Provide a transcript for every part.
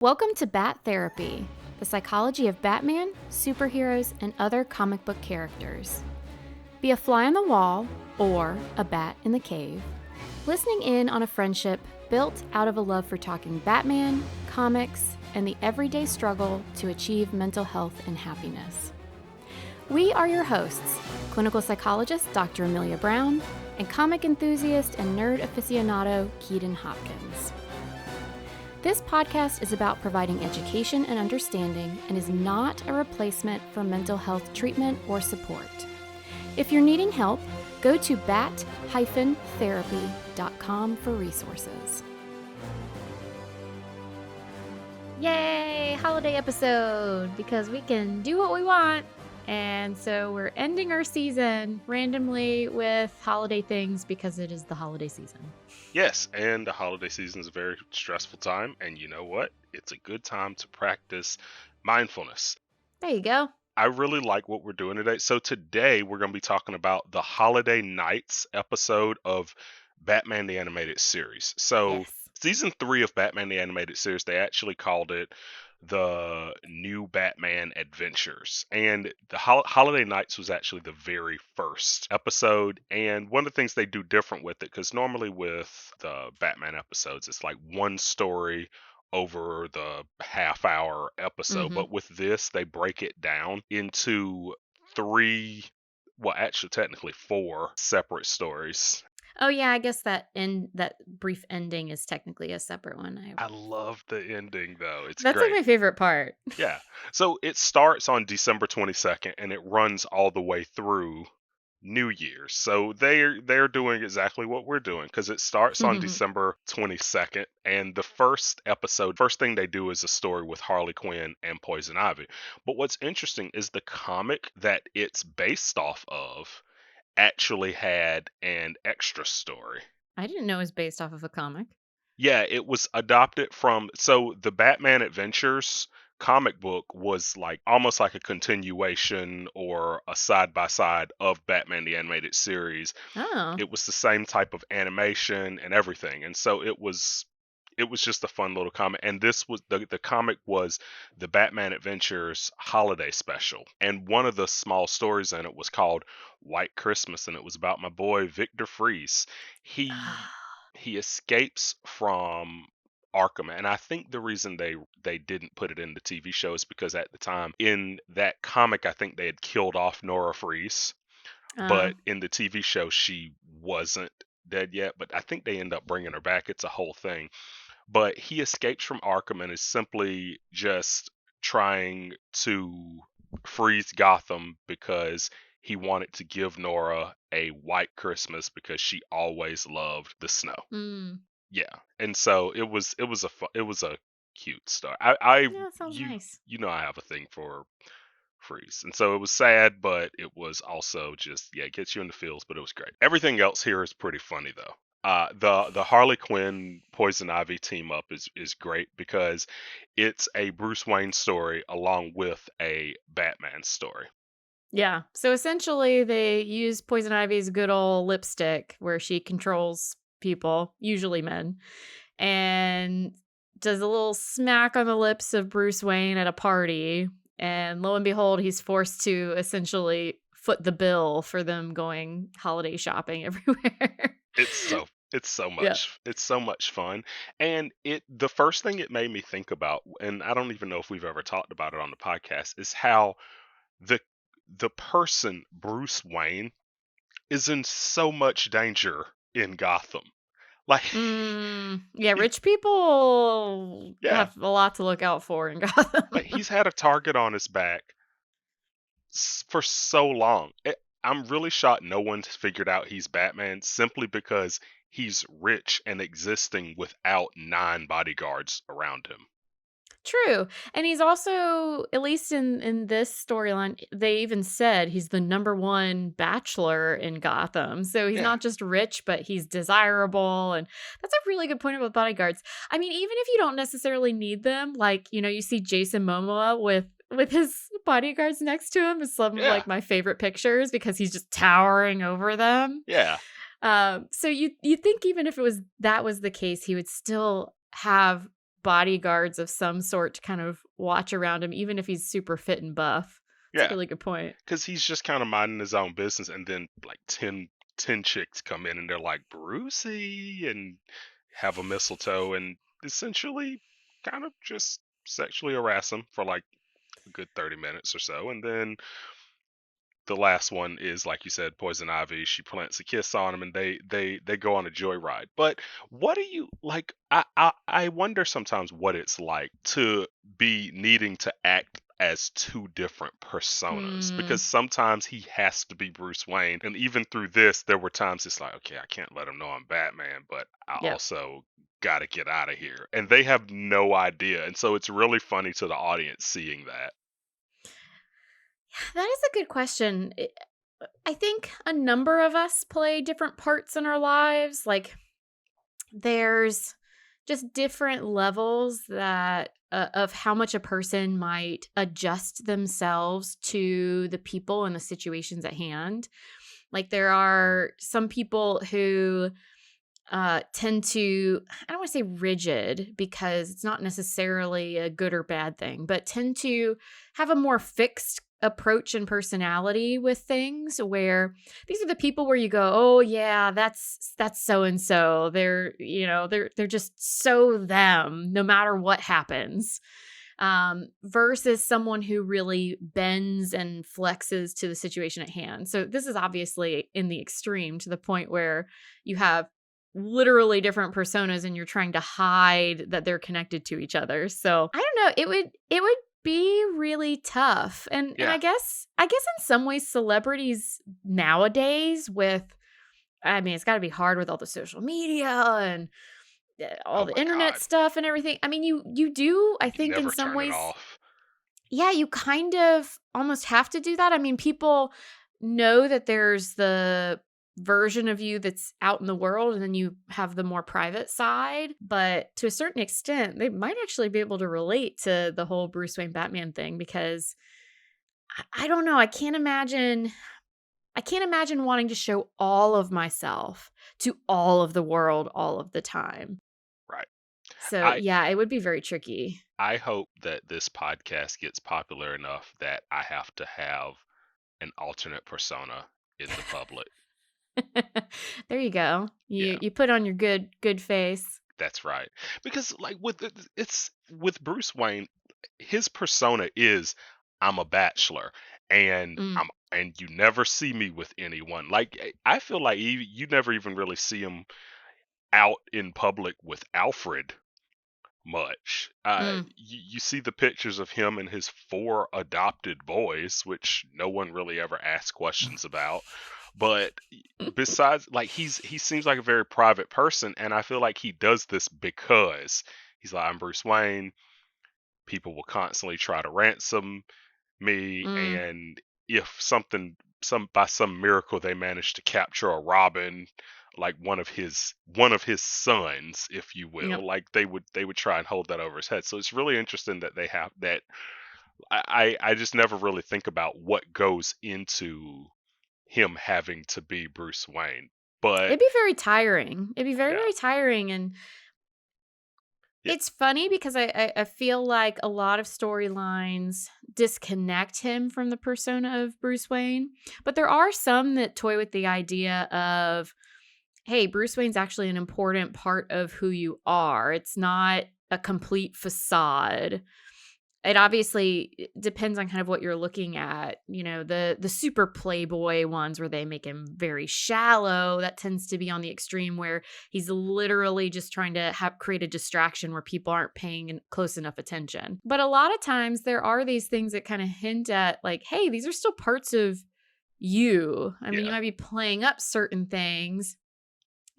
Welcome to Bat Therapy, the psychology of Batman, superheroes, and other comic book characters. Be a fly on the wall or a bat in the cave, listening in on a friendship built out of a love for talking Batman, comics, and the everyday struggle to achieve mental health and happiness. We are your hosts, clinical psychologist Dr. Amelia Brown, and comic enthusiast and nerd aficionado Keaton Hopkins. This podcast is about providing education and understanding and is not a replacement for mental health treatment or support. If you're needing help, go to bat-therapy.com for resources. Yay! Holiday episode! Because we can do what we want. And so we're ending our season randomly with holiday things because it is the holiday season. Yes, and the holiday season is a very stressful time, and you know what? It's a good time to practice mindfulness. There you go. I really like what we're doing today. So today we're going to be talking about the Holiday Nights episode of Batman the Animated Series. So Yes. season 3 of Batman the Animated Series, they actually called it the New Batman Adventures, and the Holiday Nights was actually the very first episode. And one of the things they do different with it, because normally with the Batman episodes it's like one story over the half-hour episode, but with this they break it down into technically 4 separate stories. Oh yeah, I guess that brief ending is technically a separate one. I love the ending though. It's That's great. like my favorite part. Yeah. So it starts on December 22nd and it runs all the way through New Year's. So they're doing exactly what we're doing, because it starts on December 22nd, and the first thing they do is a story with Harley Quinn and Poison Ivy. But what's interesting is the comic that it's based off of actually had an extra story. I didn't know it was based off of a comic. Yeah, it was adopted from, so the Batman Adventures comic book was like almost like a continuation or a side by side of Batman the Animated Series. Oh. It was the same type of animation and everything. And so it was just a fun little comic. And this was the comic was the Batman Adventures holiday special. And one of the small stories in it was called White Christmas, and it was about my boy Victor Fries. He escapes from Arkham, and I think the reason they didn't put it in the TV show is because at the time in that comic I think they had killed off Nora Fries, but in the TV show she wasn't dead yet, but I think they end up bringing her back. It's a whole thing. But he escapes from Arkham and is simply just trying to freeze Gotham because he wanted to give Nora a white Christmas because she always loved the snow. Yeah, and so it was a cute story. Yeah, that sounds nice. You know I have a thing for Freeze, and so it was sad, but it was also just, it gets you in the feels, but it was great. Everything else here is pretty funny though. The Harley Quinn Poison Ivy team up is great because it's a Bruce Wayne story along with a Batman story. Yeah. So essentially they use Poison Ivy's good old lipstick where she controls people, usually men, and does a little smack on the lips of Bruce Wayne at a party. And lo and behold, he's forced to essentially foot the bill for them going holiday shopping everywhere. It's so much fun. And the first thing it made me think about, and I don't even know if we've ever talked about it on the podcast, is how the person Bruce Wayne is in so much danger in Gotham. Like yeah, rich people have a lot to look out for in Gotham. Like, he's had a target on his back for so long. I'm really shocked no one's figured out he's Batman simply because he's rich and existing without 9 bodyguards around him. True. And he's also, at least in this storyline, they even said he's the #1 bachelor in Gotham. So he's not just rich, but he's desirable. And that's a really good point about bodyguards. I mean, even if you don't necessarily need them, like, you see Jason Momoa with his bodyguards next to him is some of like my favorite pictures because he's just towering over them. Yeah. So you think even if that was the case, he would still have bodyguards of some sort to kind of watch around him, even if he's super fit and buff. It's a Yeah, really good point. because he's just kind of minding his own business, and then like 10 chicks come in and they're like Brucey and have a mistletoe and essentially kind of just sexually harass him for like a good 30 minutes or so, and then the last one is like you said, Poison Ivy. She plants a kiss on him, and they go on a joyride. But what do you like? I wonder sometimes what it's like to be needing to act as two different personas, because Mm, sometimes he has to be Bruce Wayne, and even through this, there were times it's like, okay, I can't let him know I'm Batman, but I yep. also got to get out of here, and they have no idea, and so it's really funny to the audience seeing that. That is a good question. I think a number of us play different parts in our lives. Like, there's just different levels that of how much a person might adjust themselves to the people and the situations at hand. Like, there are some people who tend to, I don't want to say rigid because it's not necessarily a good or bad thing, but tend to have a more fixed approach and personality with things, where these are the people where you go, oh yeah, that's so and so, they're, they're just so them no matter what happens, versus someone who really bends and flexes to the situation at hand. So this is obviously in the extreme, to the point where you have literally different personas and you're trying to hide that they're connected to each other. So I don't know, it would be really tough. And Yeah. I guess in some ways celebrities nowadays, with, I mean, it's got to be hard with all the social media and all Oh the my internet God. stuff and everything. I mean, you do, I You think, in never some turn it ways, off. yeah, you kind of almost have to do that. I mean, people know that there's the version of you that's out in the world, and then you have the more private side. But to a certain extent, they might actually be able to relate to the whole Bruce Wayne Batman thing, because I don't know. I can't imagine wanting to show all of myself to all of the world all of the time. Right. So, I yeah, it would be very tricky. I hope that this podcast gets popular enough that I have to have an alternate persona in the public. There you go. Yeah, You put on your good face. that's right. Because like it's with Bruce Wayne, his persona is I'm a bachelor and Mm, and you never see me with anyone. Like I feel like you never even really see him out in public with Alfred much. mm. You see the pictures of him and his four adopted boys, which no one really ever asked questions about. But besides, like he seems like a very private person, and I feel like he does this because he's like, I'm Bruce Wayne. People will constantly try to ransom me, Mm, and if by some miracle they manage to capture a Robin, like one of his sons, if you will, yep. like they would try and hold that over his head. So it's really interesting that they have that. I just never really think about what goes into him having to be Bruce Wayne. But It'd be very tiring. It'd be very, yeah, very tiring. And yeah, it's funny because I feel like a lot of storylines disconnect him from the persona of Bruce Wayne. But there are some that toy with the idea of, hey, Bruce Wayne's actually an important part of who you are. It's not a complete facade. It obviously depends on kind of what you're looking at. The super playboy ones where they make him very shallow, that tends to be on the extreme, where he's literally just trying to create a distraction where people aren't paying close enough attention. But a lot of times there are these things that kind of hint at, like, hey, these are still parts of you. I mean, you yeah, might be playing up certain things,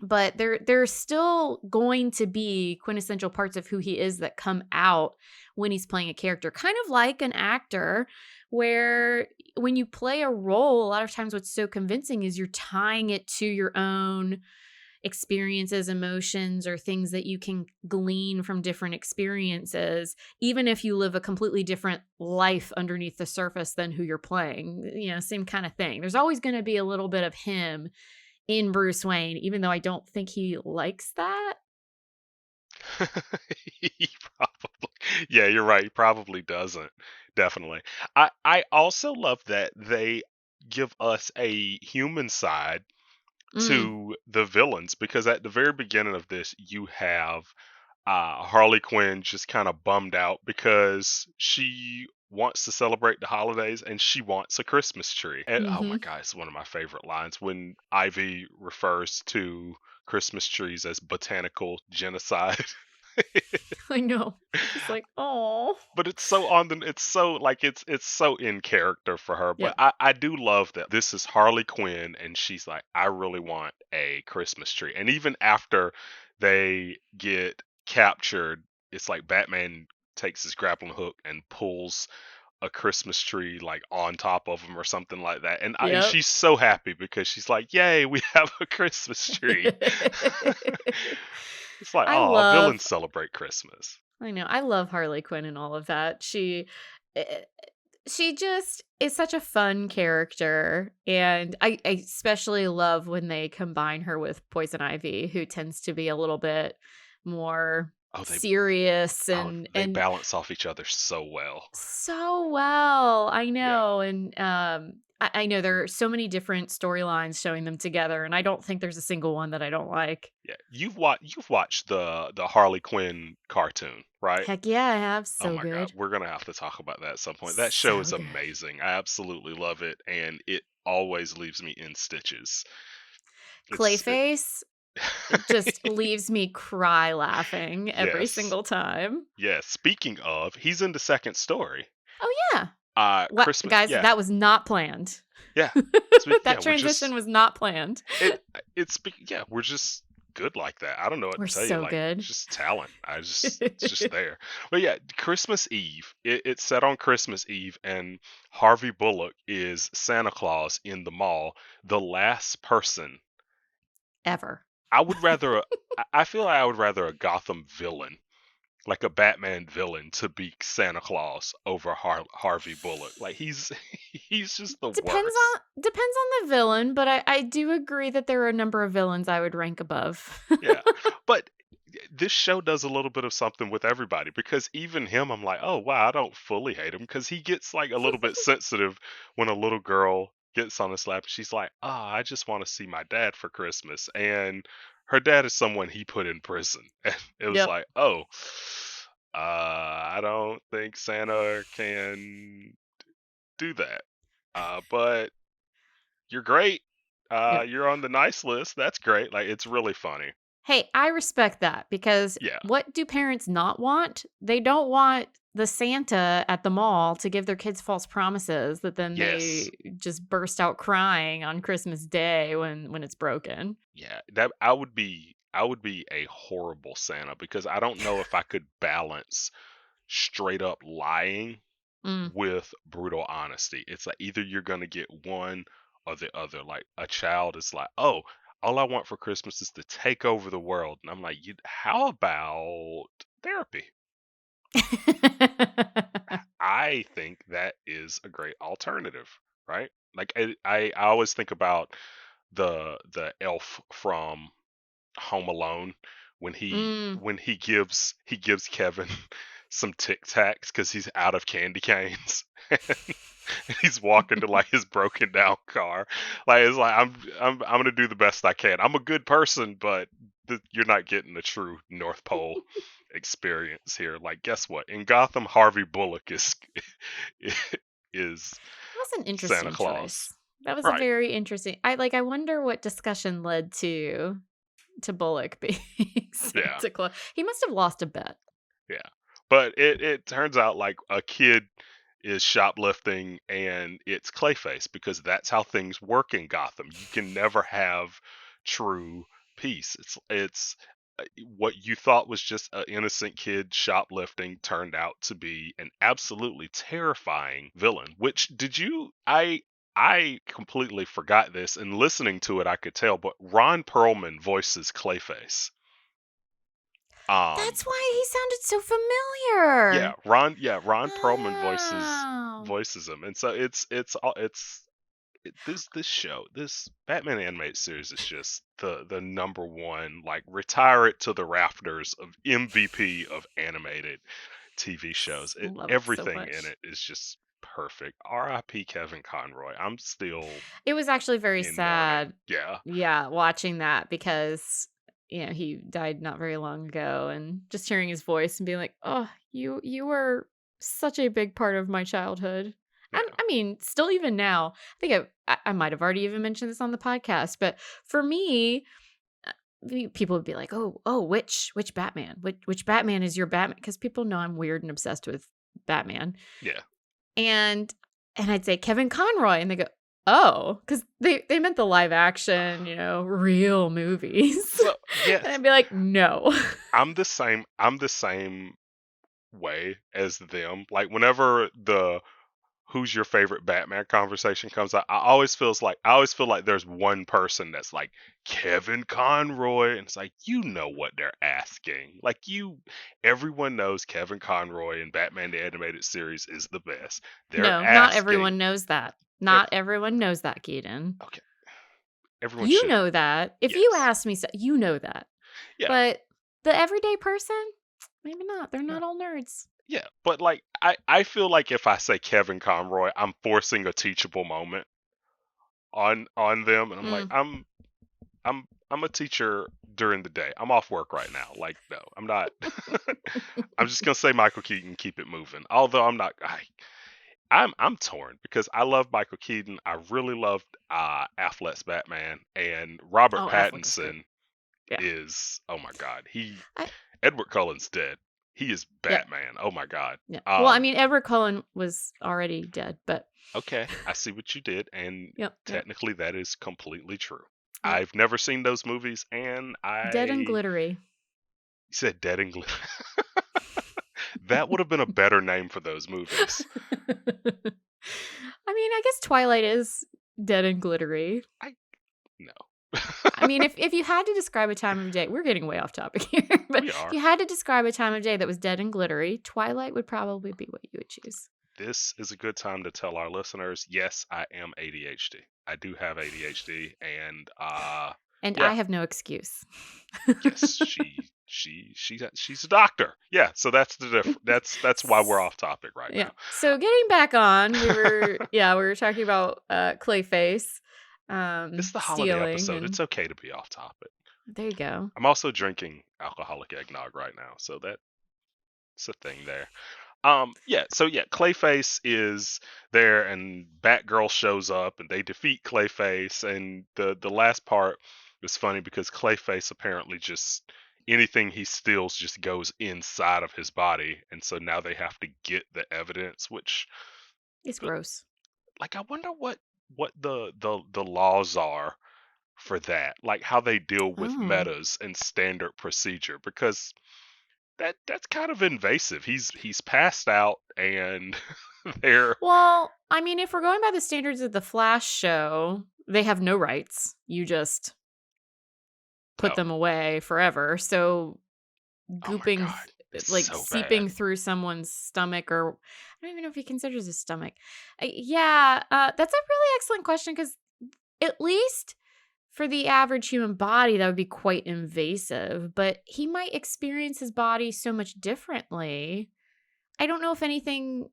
but there's still going to be quintessential parts of who he is that come out when he's playing a character, kind of like an actor, where when you play a role, a lot of times what's so convincing is you're tying it to your own experiences, emotions, or things that you can glean from different experiences, even if you live a completely different life underneath the surface than who you're playing. Same kind of thing. There's always going to be a little bit of him in Bruce Wayne, even though I don't think he likes that. He probably, yeah, you're right. He probably doesn't. Definitely. I also love that they give us a human side Mm. to the villains because at the very beginning of this, you have Harley Quinn just kind of bummed out because she wants to celebrate the holidays and she wants a Christmas tree. And oh my Hmm. God, it's one of my favorite lines when Ivy refers to Christmas trees as botanical genocide. I know. She's like, oh. But it's so on the it's so like it's so in character for her. But Yep. I do love that this is Harley Quinn and she's like, I really want a Christmas tree. And even after they get captured, it's like Batman takes his grappling hook and pulls a Christmas tree like on top of him or something like that. And Yep. she's so happy because she's like, yay, we have a Christmas tree. It's like, I oh, love villains celebrate Christmas. I know. I love Harley Quinn and all of that. Eh, she just is such a fun character, and I especially love when they combine her with Poison Ivy, who tends to be a little bit more Oh, they serious Oh, they and balance off each other so well. so well. I Yeah, know, and I know there are so many different storylines showing them together, and I don't think there's a single one that I don't like. yeah. You've watched the Harley Quinn cartoon, right? Heck yeah, I have. Oh So my God, good. we're gonna have to talk about that at some point. That show is So good. amazing. I absolutely love it, and it always leaves me in stitches. It's it, Clayface just leaves me cry laughing every yes, single time. yes. Speaking of, he's in the second story. Oh, yeah. What Christmas. guys, Yeah, that was not planned. yeah. Yeah, That we're transition just was not planned. It yeah, we're just good like that. I don't know what We're to tell you. so Like, good. it's just talent. It's just there. But yeah, Christmas Eve. It's set on Christmas Eve, and Harvey Bullock is Santa Claus in the mall. The last person. Ever. I would rather. I feel like I would rather a Gotham villain, like a Batman villain, to be Santa Claus over Harvey Bullock. Like he's just the Depends worst. on the villain, but I do agree that there are a number of villains I would rank above. Yeah. But this show does a little bit of something with everybody because even him, I'm like, oh, wow, I don't fully hate him because he gets like a little bit sensitive when a little girl gets on his lap. She's like, ah, I just want to see my dad for Christmas. And her dad is someone he put in prison. And it was Yep. like, oh, I don't think Santa can do that. But you're great. Yep. You're on the nice list. That's great. Like, it's really funny. Hey, I respect that because Yeah. what do parents not want? They don't want the Santa at the mall to give their kids false promises that then Yes. they just burst out crying on Christmas Day when it's broken. Yeah, that I would be a horrible Santa because I don't know if I could balance straight up lying Mm. with brutal honesty. It's like either you're gonna get one or the other. Like a child is like, "Oh, all I want for Christmas is to take over the world," and I'm like, "How about therapy?" I think that is a great alternative, right? Like I always think about the elf from Home Alone when he Mm. when he gives Kevin some Tic Tacs because he's out of candy canes. And he's walking to like his broken down car. Like it's like I'm gonna do the best I can. I'm a good person, but you're not getting the true North Pole experience here. Like guess what? In Gotham, Harvey Bullock is is That was an Santa interesting Claus. choice. That was a Right. very interesting. I wonder what discussion led to Bullock being Yeah. Santa Claus. He must have lost a bet. Yeah. But it turns out like a kid is shoplifting and it's Clayface because that's how things work in Gotham. You can never have true peace. It's what you thought was just an innocent kid shoplifting turned out to be an absolutely terrifying villain. Which did you I completely forgot this and listening to it I could tell, but Ron Perlman voices Clayface. Um That's why he sounded so familiar. Yeah, Ron Perlman voices Oh. voices him, and so it's this Batman animated series is just the number one. Like, retire it to the rafters of MVP of animated TV shows. Love it so Everything in much. it is just perfect. R.I.P. Kevin Conroy. I'm still It was actually very in mourning. sad, Yeah, yeah, watching that because, he died not very long ago, and just hearing his voice and being like, "Oh, you were such a big part of my childhood." And yeah, I mean, still even now, I think I might have already even mentioned this on the podcast, but for me, people would be like, "Oh, which Batman? Which Batman is your Batman?" Because people know I'm weird and obsessed with Batman. yeah. And I'd say, "Kevin Conroy," and they go, "Oh," because they meant the live action, real movies. Well, And yes, I'd be like, "No." I'm the same. I'm the same way as them. Like, whenever the who's your favorite Batman conversation comes out, I always feel like there's one person that's like Kevin Conroy, and it's like, you know what they're asking. Like, everyone knows Kevin Conroy in Batman the Animated Series is the best. They're No, not asking. everyone knows that. ev- Not everyone knows that, Keaton. Okay, everyone You should. know that. If you Yes, ask me, you know that. yeah, But the everyday person, maybe not. They're no, not all nerds. yeah. But like, I feel like if I say Kevin Conroy, I'm forcing a teachable moment on them, and I'm like, Mm. I'm a teacher during the day. I'm off work right now. Like, no, I'm not. I'm just gonna say Michael Keaton, keep it moving. Although I'm not. I'm torn because I love Michael Keaton. I really loved Affleck's Batman, and Robert Oh, Affleck is great. Pattinson Yeah. is, oh my god. I Edward Cullen's dead. He is Yep. Batman. Oh my god. Yeah. Well, I mean, Edward Cullen was already dead, but Okay, I see what you did, and yep, yep, technically that is completely true. yep. I've never seen those movies, and Dead and you glittery. said Dead English. That would have been a better name for those movies. I mean, I guess Twilight is dead and glittery. I No. I mean, if you had to describe a time of day, we're getting way off topic here, but We if are. you had to describe a time of day that was dead and glittery, Twilight would probably be what you would choose. This is a good time to tell our listeners, yes, I am ADHD. I do have ADHD, and And yeah, I have no excuse. yes, she's a doctor. Yeah, so that's the that's why we're off topic right Yeah. now. So getting back on, we were talking about Clayface It's the holiday stealing, episode. and It's okay to be off topic. there you go. I'm also drinking alcoholic eggnog right now, so that's a thing there. Yeah, so yeah, Clayface is there, and Batgirl shows up, and they defeat Clayface, and the last part was funny because Clayface apparently just anything he steals just goes inside of his body, and so now they have to get the evidence, which, It's gross. like, I wonder what the laws are for that, like how they deal with Oh. metas and standard procedure, because that's kind of invasive. He's passed out, and they're Well, I mean, if we're going by the standards of the Flash show, they have no rights. You just put oh them away forever. So oh my gooping, god, it's like so bad. seeping through someone's stomach, or I don't even know if he considers his stomach. Yeah, that's a really excellent question because at least for the average human body, that would be quite invasive, but he might experience his body so much differently. I don't know if anything,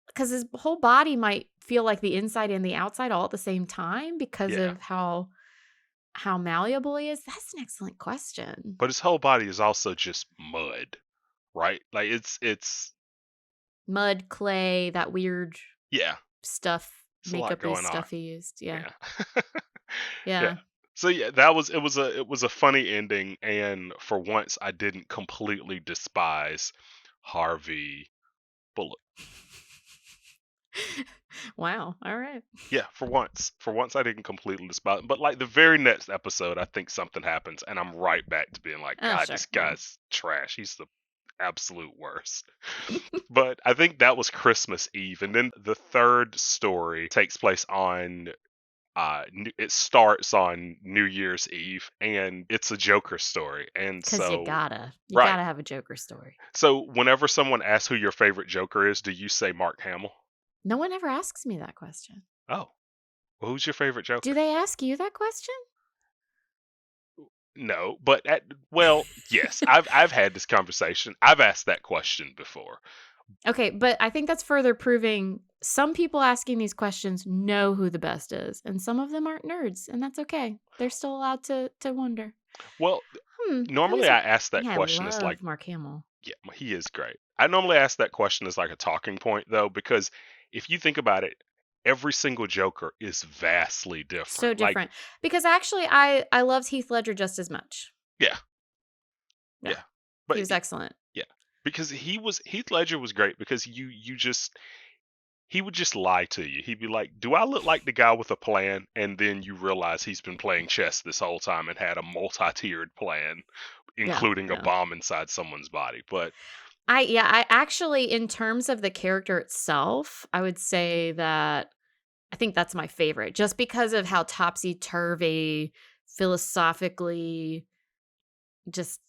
because his whole body might feel like the inside and the outside all at the same time because Yeah, of how malleable he is. That's an excellent question. but his whole body is also just mud, right? Like, it's Mud, clay, that weird yeah, stuff, it's a lot makeup-y going on. stuff he used. Yeah. Yeah. Yeah. Yeah. So yeah, that was it was a funny ending, and for once I didn't completely despise Harvey Bullock. Wow. All right. Yeah, for once. For once I didn't completely despise him. But like the very next episode, I think something happens, and I'm right back to being like, Oh, God, sure. this Well, guy's trash. He's the absolute worst. But I think that was Christmas Eve, and then the third story takes place on it starts on New Year's Eve, and it's a Joker story. And because you so, gotta. You right. gotta have a Joker story. So whenever someone asks who your favorite Joker is, do you say Mark Hamill? No one ever asks me that question. Oh, Well, who's your favorite Do Joker? they ask you that question? No, but well, yes, I've had this conversation. I've asked that question before. Okay, but I think that's further proving some people asking these questions know who the best is, and some of them aren't nerds, and that's okay. They're still allowed to wonder. Well, Who normally is I ask that Yeah, I question as like, love Mark Hamill. yeah, he is great. I normally ask that question as like a talking point though, because if you think about it, every single Joker is vastly So different. Like, different. Because actually I loved Heath Ledger just as much. yeah, Yeah. yeah, He but was excellent. yeah, because Heath Ledger was great because you just he would just lie to you. He'd be like, "Do I look like the guy with a plan?" And then you realize he's been playing chess this whole time and had a multi-tiered plan, Yeah, including a yeah. bomb inside someone's body. But I actually, in terms of the character itself, I would say that I think that's my favorite just because of how topsy-turvy, philosophically just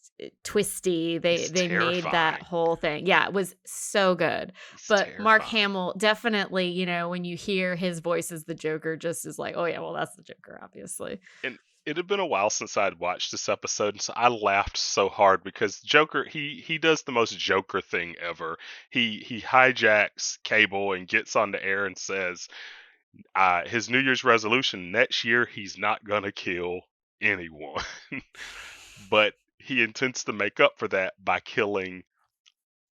twisty he's they made that terrifying. whole thing. Yeah, it was so good. He's But Mark terrifying. Hamill definitely, when you hear his voice as the Joker, just is like, oh yeah, well that's the Joker, obviously. And it had been a while since I'd watched this episode, and so I laughed so hard because Joker he does the most Joker thing ever. He hijacks Cable and gets on the air and says, his New Year's resolution next year he's not gonna kill anyone, but he intends to make up for that by killing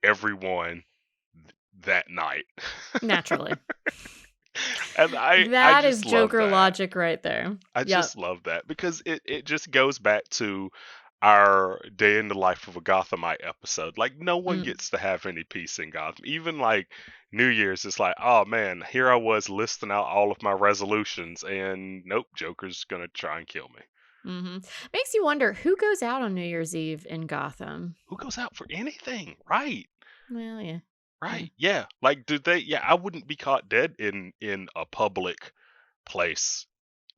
everyone that night. Naturally. And I That is just love Joker that. logic right there. I Yep. just love that because it just goes back to our day in the life of a Gothamite episode. Like no one Mm. gets to have any peace in Gotham. Even like New Year's, it's like, oh man, here I was listing out all of my resolutions, and nope, Joker's gonna try and kill me. Hmm. Makes you wonder who goes out on New Year's Eve in Gotham. Who goes out for anything? Right. Well, yeah. Yeah. Right. Yeah. Like do they yeah, I wouldn't be caught dead in a public place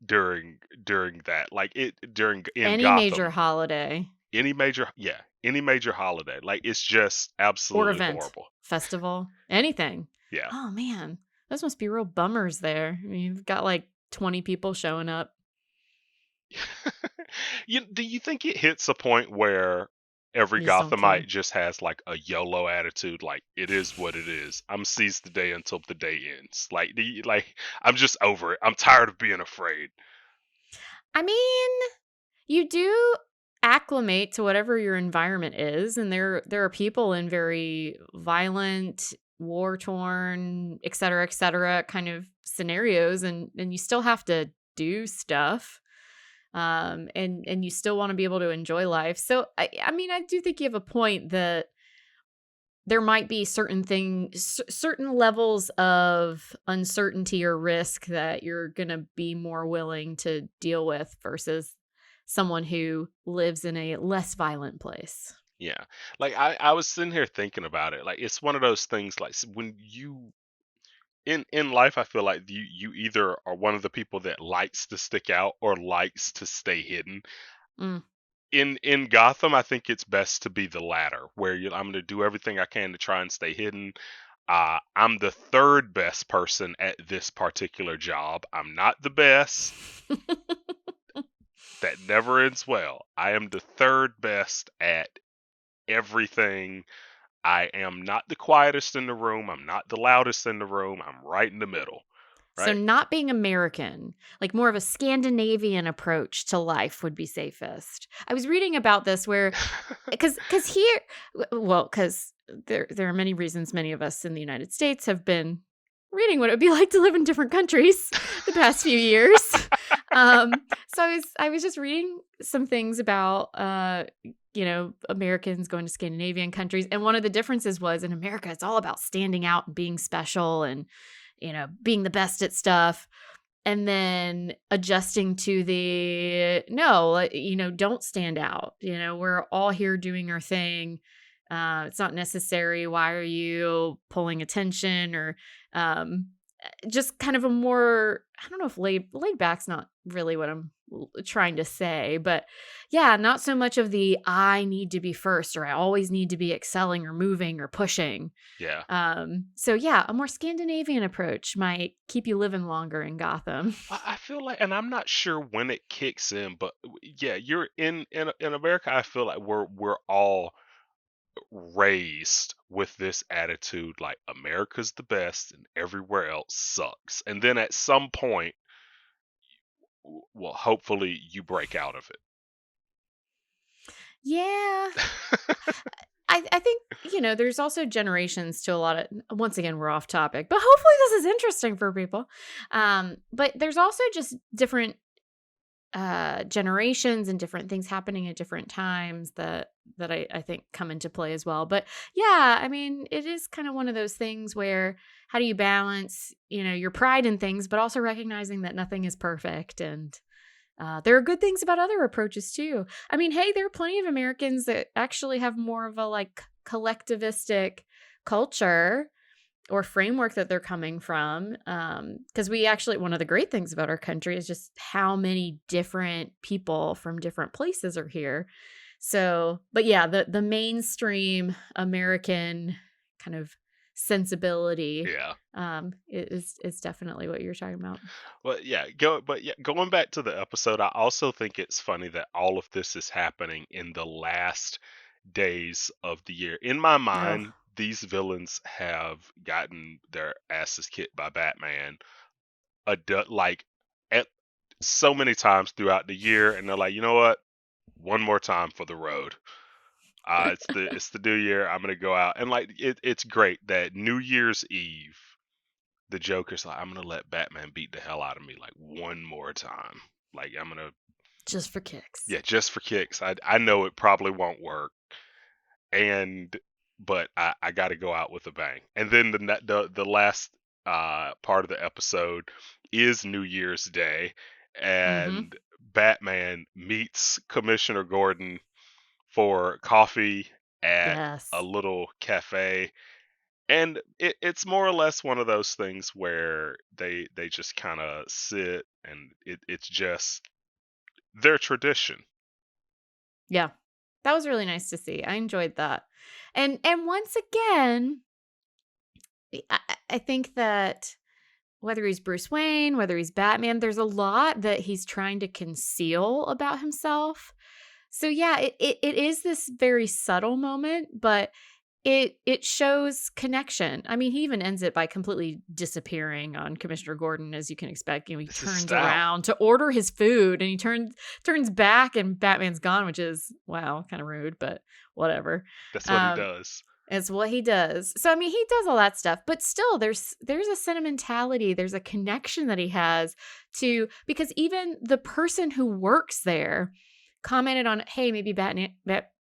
during that. Like it during in Any major Gotham. holiday Any major holiday. Like it's just or absolutely event, horrible. festival, anything. Yeah. Oh man, those must be real bummers there. I mean, you've got like 20 people showing up. Do you think it hits a point where every You just don't Gothamite care. just has like a YOLO attitude, like it is what it is. I'm seize the day until the day ends. Like I'm just over it. I'm tired of being afraid. I mean, you do acclimate to whatever your environment is, and there are people in very violent, war torn, et cetera, kind of scenarios, and you still have to do stuff. And you still want to be able to enjoy life. So I mean, I do think you have a point that there might be certain levels of uncertainty or risk that you're going to be more willing to deal with versus someone who lives in a less violent place. Yeah. Like I was sitting here thinking about it. Like it's one of those things like when you in life I feel like you either are one of the people that likes to stick out or likes to stay hidden. Mm. In Gotham, I think it's best to be the latter, where I'm going to do everything I can to try and stay hidden. I'm the third best person at this particular job. I'm not the best. That never ends well. I am the third best at everything. I am not the quietest in the room. I'm not the loudest in the room. I'm right in the middle. So Right? not being American, like more of a Scandinavian approach to life would be safest. I was reading about this where because here well because there are many reasons many of us in the United States have been reading what it would be like to live in different countries the past few years. So I was just reading some things about Americans going to Scandinavian countries, and one of the differences was in America it's all about standing out and being special and being the best at stuff, and then adjusting to the no, don't stand out. We're all here doing our thing. It's not necessary. Why are you pulling attention? Or just kind of a more, I don't know if laid back's not really what I'm trying to say, but yeah, not so much of the I need to be first or I always need to be excelling or moving or pushing. Yeah. So yeah, a more Scandinavian approach might keep you living longer in Gotham. I feel like, and I'm not sure when it kicks in, but yeah, you're in America. I feel like we're all raised with this attitude, like America's the best and everywhere else sucks. And then at some point, well, hopefully you break out of Yeah. it. I think, there's also generations to a lot of, once again, we're off topic, but hopefully this is interesting for people. But there's also just different generations and different things happening at different times that I think come into play as well. But yeah, I mean, it is kind of one of those things where how do you balance, your pride in things, but also recognizing that nothing is perfect and there are good things about other approaches too. I mean, hey, there are plenty of Americans that actually have more of a like collectivistic culture or framework that they're coming from. Because we actually, one of the great things about our country is just how many different people from different places are here. So, but yeah, the mainstream American kind of sensibility Yeah. is definitely what you're talking about. But yeah, going back to the episode, I also think it's funny that all of this is happening in the last days of the year. In my Oh, mind, these villains have gotten their asses kicked by Batman like at so many times throughout the year, and they're like, you know what? One more time for the road. It's the new year. I'm gonna go out, and like it's great that New Year's Eve, the Joker's like, I'm gonna let Batman beat the hell out of me like one more time. Like I'm gonna, just for kicks. yeah, just for kicks. I know it probably won't work, and but I got to go out with a bang. And then the last part of the episode is New Year's Day, Mm-hmm. and Batman meets Commissioner Gordon for coffee at a Yes. little cafe. And it's more or less one of those things where they just kind of sit, and it's just their tradition. Yeah. That was really nice to see. I enjoyed that. And once again, I think that whether he's Bruce Wayne, whether he's Batman, there's a lot that he's trying to conceal about himself. So yeah, it is this very subtle moment, but it shows connection. I mean, he even ends it by completely disappearing on Commissioner Gordon, as you can expect. He This is turns style. around to order his food, and he turns back, and Batman's gone, which is wow, kind of rude, but whatever. That's what he Um, does. it's what he does. So I mean, he does all that stuff, but still there's a sentimentality, there's a connection that he has to, because even the person who works there commented on, hey, maybe Batman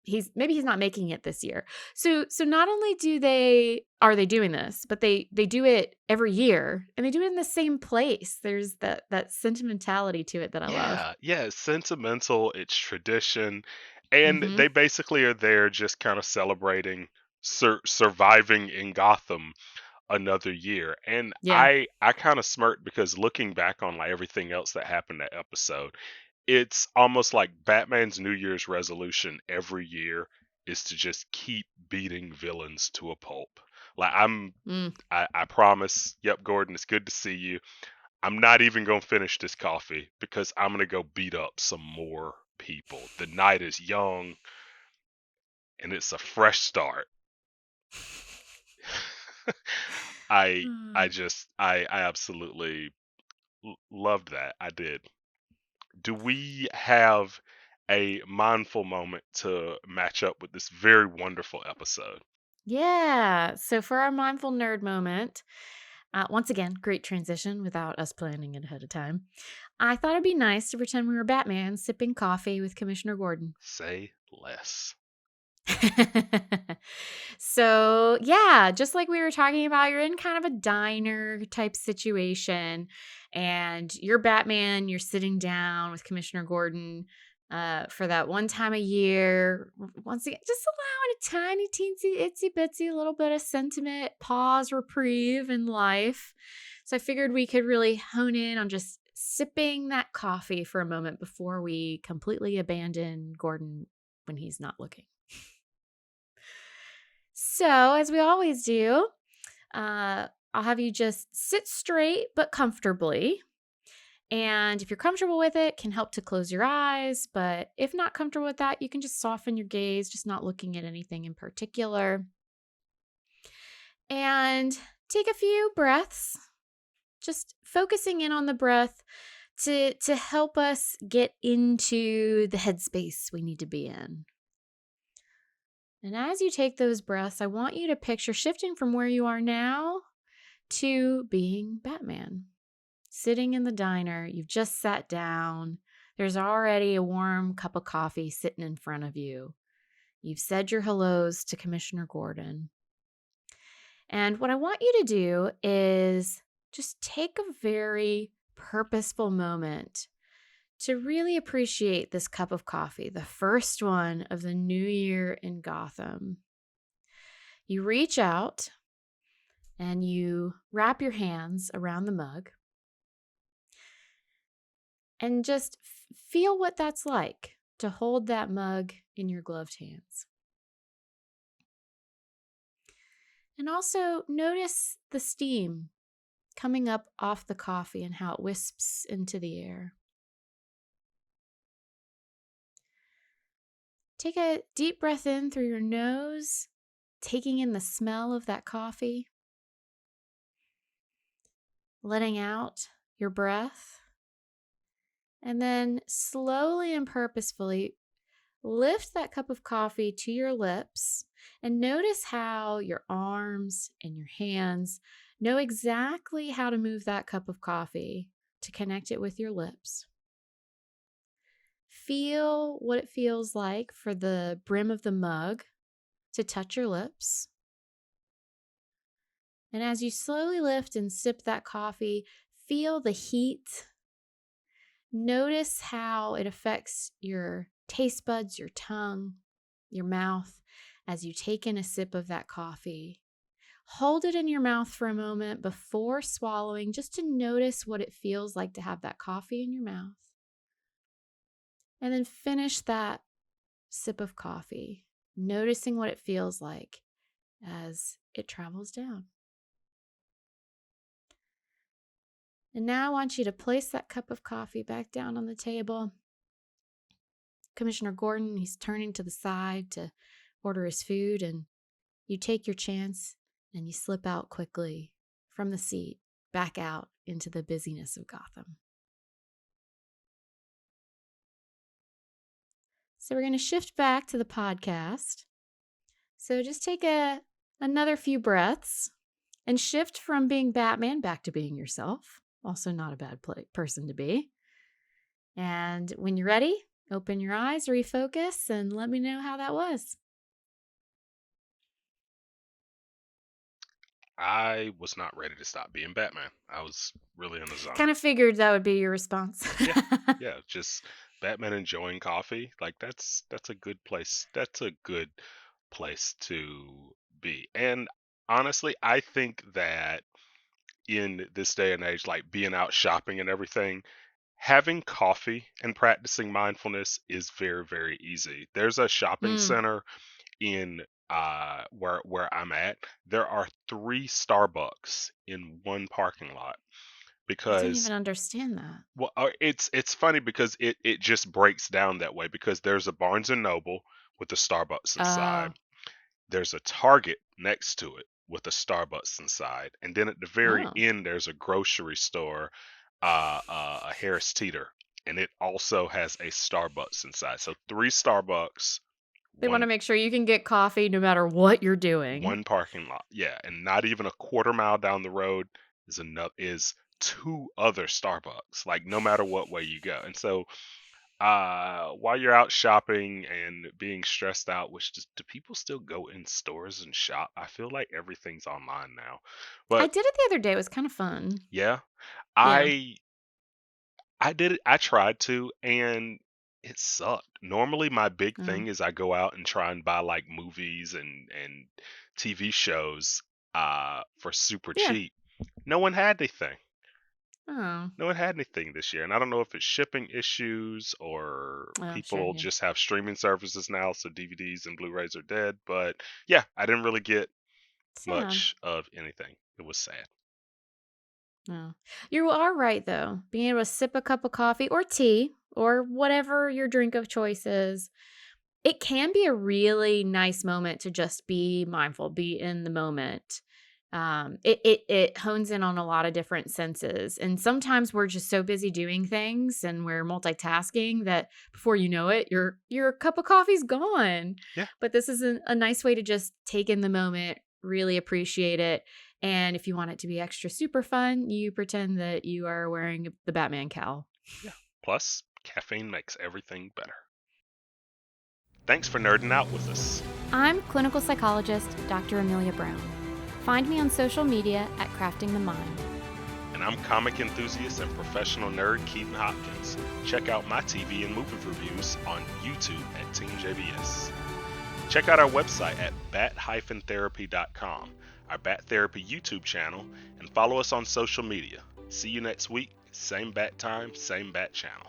he's not making it this year. So not only are they doing this, but they do it every year and they do it in the same place. There's that sentimentality to it that I love. Yeah, it's sentimental, it's tradition, and Mhm. they basically are there just kind of celebrating surviving in Gotham another year. And Yeah. I kind of smirked because looking back on like everything else that happened that episode, it's almost like Batman's New Year's resolution every year is to just keep beating villains to a pulp. Like Mm. I promise, yep, Gordon, it's good to see you. I'm not even gonna finish this coffee because I'm gonna go beat up some more people. The night is young and it's a fresh start. I absolutely loved that. I did. Do we have a mindful moment to match up with this very wonderful episode? Yeah. So for our mindful nerd moment, once again, great transition without us planning it ahead of time. I thought it'd be nice to pretend we were Batman sipping coffee with Commissioner Gordon. Say less. So, yeah, just like we were talking about, you're in kind of a diner type situation and you're Batman, you're sitting down with Commissioner Gordon for that one time a year. Once again, just allowing a tiny, teensy, itsy bitsy little bit of sentiment, pause, reprieve in life. So I figured we could really hone in on just sipping that coffee for a moment before we completely abandon Gordon when he's not looking. So, as we always do, I'll have you just sit straight but comfortably. And if you're comfortable with it, can help to close your eyes. But if not comfortable with that, you can just soften your gaze, just not looking at anything in particular. And take a few breaths, just focusing in on the breath to help us get into the headspace we need to be in. And as you take those breaths, I want you to picture shifting from where you are now to being Batman. Sitting in the diner, you've just sat down. There's already a warm cup of coffee sitting in front of you. You've said your hellos to Commissioner Gordon. And what I want you to do is just take a very purposeful moment to really appreciate this cup of coffee, the first one of the new year in Gotham. You reach out and you wrap your hands around the mug and just feel what that's like to hold that mug in your gloved hands. And also notice the steam coming up off the coffee and how it wisps into the air. Take a deep breath in through your nose, taking in the smell of that coffee, letting out your breath, and then slowly and purposefully lift that cup of coffee to your lips and notice how your arms and your hands know exactly how to move that cup of coffee to connect it with your lips. Feel what it feels like for the brim of the mug to touch your lips. And as you slowly lift and sip that coffee, feel the heat. Notice how it affects your taste buds, your tongue, your mouth as you take in a sip of that coffee. Hold it in your mouth for a moment before swallowing, just to notice what it feels like to have that coffee in your mouth. And then finish that sip of coffee, noticing what it feels like as it travels down. And now I want you to place that cup of coffee back down on the table. Commissioner Gordon, he's turning to the side to order his food, and you take your chance and you slip out quickly from the seat, back out into the busyness of Gotham. So we're going to shift back to the podcast. So just take another few breaths and shift from being Batman back to being yourself. Also not a bad person to be. And when you're ready, open your eyes, refocus, and let me know how that was. I was not ready to stop being Batman. I was really in the zone. Kind of figured that would be your response. Yeah, just Batman enjoying coffee. Like that's a good place. That's a good place to be. And honestly, I think that in this day and age, like being out shopping and everything, having coffee and practicing mindfulness is very, very easy. There's a shopping center in where I'm at. There are 3 Starbucks in one parking lot I didn't because even understand that. well, it's funny because it just breaks down that way because there's a Barnes and Noble with a Starbucks inside. Oh, There's a Target next to it with a Starbucks inside, and then at the very oh. end there's a grocery store, a Harris Teeter, and it also has a Starbucks inside. So 3 Starbucks, They want to one make sure you can get coffee no matter what you're doing. one parking lot. Yeah, and not even a quarter mile down the road is 2 other Starbucks. Like no matter what way you go, and so while you're out shopping and being stressed out, which do people still go in stores and shop? I feel like everything's online now, I but did it the other day. It was kind of fun. yeah, Yeah. I did it. I tried to, and It sucked. Normally, my big Oh, thing is I go out and try and buy like movies and TV shows for super yeah. cheap. No one had anything. Oh, No one had anything this year, and I don't know if it's shipping issues or oh, sure, people yeah. just have streaming services now, so DVDs and Blu-rays are dead. But yeah, I didn't really get Sad. much of anything. It was sad. No. You are right, though. Being able to sip a cup of coffee or tea or whatever your drink of choice is, it can be a really nice moment to just be mindful, be in the moment. It hones in on a lot of different senses, and sometimes we're just so busy doing things and we're multitasking that before you know it, your cup of coffee's gone. Yeah, But this is a nice way to just take in the moment, really appreciate it, and if you want it to be extra super fun, you pretend that you are wearing the Batman cowl. yeah. Plus, caffeine makes everything better. Thanks for nerding out with us. I'm clinical psychologist Dr. Amelia Brown. Find me on social media at Crafting the Mind. And I'm comic enthusiast and professional nerd Keaton Hopkins. Check out my TV and movie reviews on YouTube at Team JBS. Check out our website at bat-therapy.com, our Bat Therapy YouTube channel, and follow us on social media. See you next week, same bat time, same bat channel.